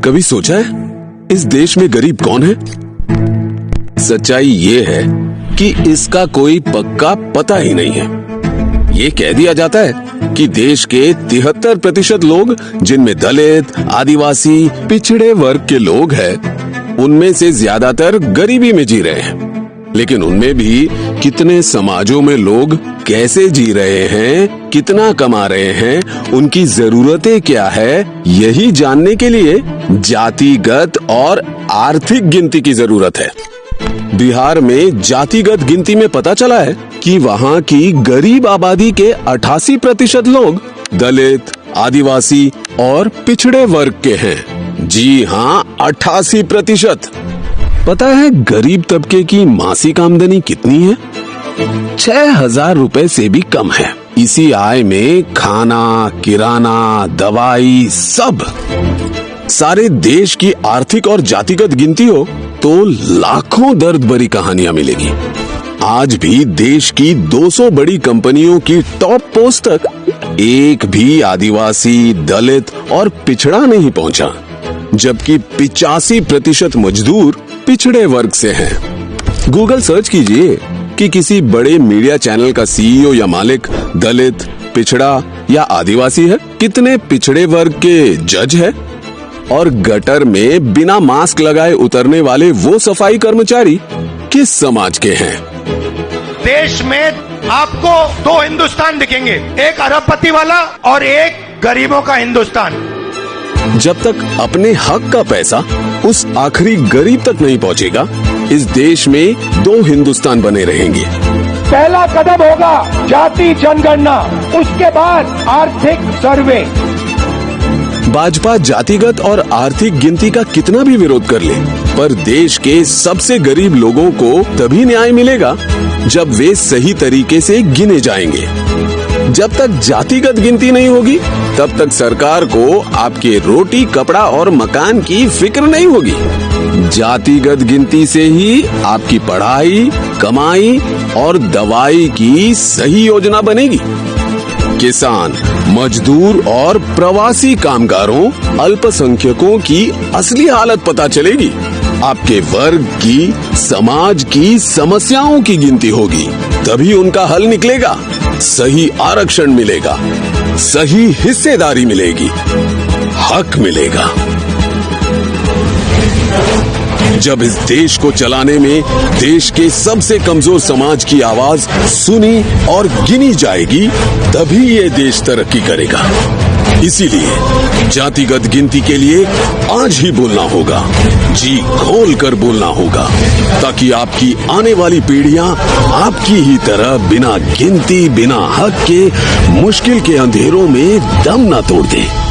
कभी सोचा है इस देश में गरीब कौन है? सच्चाई ये है कि इसका कोई पक्का पता ही नहीं है। ये कह दिया जाता है कि देश के 73% लोग, जिनमें दलित, आदिवासी, पिछड़े वर्ग के लोग हैं, उनमें से ज्यादातर गरीबी में जी रहे हैं। लेकिन उनमें भी कितने समाजों में लोग कैसे जी रहे हैं, कितना कमा रहे हैं, उनकी जरूरतें क्या है, यही जानने के लिए जातिगत और आर्थिक गिनती की जरूरत है। बिहार में जातिगत गिनती में पता चला है कि वहाँ की गरीब आबादी के 88% लोग दलित, आदिवासी और पिछड़े वर्ग के हैं। जी हाँ, 88%। पता है गरीब तबके की मासिक आमदनी कितनी है? 6,000 रुपए से भी कम है। इसी आय में खाना, किराना, दवाई सब। सारे देश की आर्थिक और जातिगत गिनती हो तो लाखों दर्द भरी कहानियां मिलेगी। आज भी देश की 200 बड़ी कंपनियों की टॉप पोस्ट तक एक भी आदिवासी, दलित और पिछड़ा नहीं पहुंचा, जबकि 85% मजदूर पिछड़े वर्ग से हैं। गूगल सर्च कीजिए कि किसी बड़े मीडिया चैनल का सीईओ या मालिक दलित, पिछड़ा या आदिवासी है? कितने पिछड़े वर्ग के जज है? और गटर में बिना मास्क लगाए उतरने वाले वो सफाई कर्मचारी किस समाज के हैं? देश में आपको 2 हिंदुस्तान दिखेंगे, एक अरबपति वाला और एक गरीबों का हिंदुस्तान। जब तक अपने हक का पैसा उस आखिरी गरीब तक नहीं पहुंचेगा, इस देश में 2 हिंदुस्तान बने रहेंगे। पहला कदम होगा जाति जनगणना, उसके बाद आर्थिक सर्वे। भाजपा जातिगत और आर्थिक गिनती का कितना भी विरोध कर ले, पर देश के सबसे गरीब लोगों को तभी न्याय मिलेगा जब वे सही तरीके से गिने जाएंगे। जब तक जातिगत गिनती नहीं होगी, तब तक सरकार को आपके रोटी, कपड़ा और मकान की फिक्र नहीं होगी। जातिगत गिनती से ही आपकी पढ़ाई, कमाई और दवाई की सही योजना बनेगी। किसान, मजदूर और प्रवासी कामगारों, अल्पसंख्यकों की असली हालत पता चलेगी। आपके वर्ग की, समाज की समस्याओं की गिनती होगी, तभी उनका हल निकलेगा। सही आरक्षण मिलेगा, सही हिस्सेदारी मिलेगी, हक मिलेगा। जब इस देश को चलाने में देश के सबसे कमजोर समाज की आवाज सुनी और गिनी जाएगी, तभी ये देश तरक्की करेगा। इसीलिए जातिगत गिनती के लिए आज ही बोलना होगा, जी खोल कर बोलना होगा, ताकि आपकी आने वाली पीढ़ियां आपकी ही तरह बिना गिनती, बिना हक के मुश्किल के अंधेरों में दम न तोड़ दें।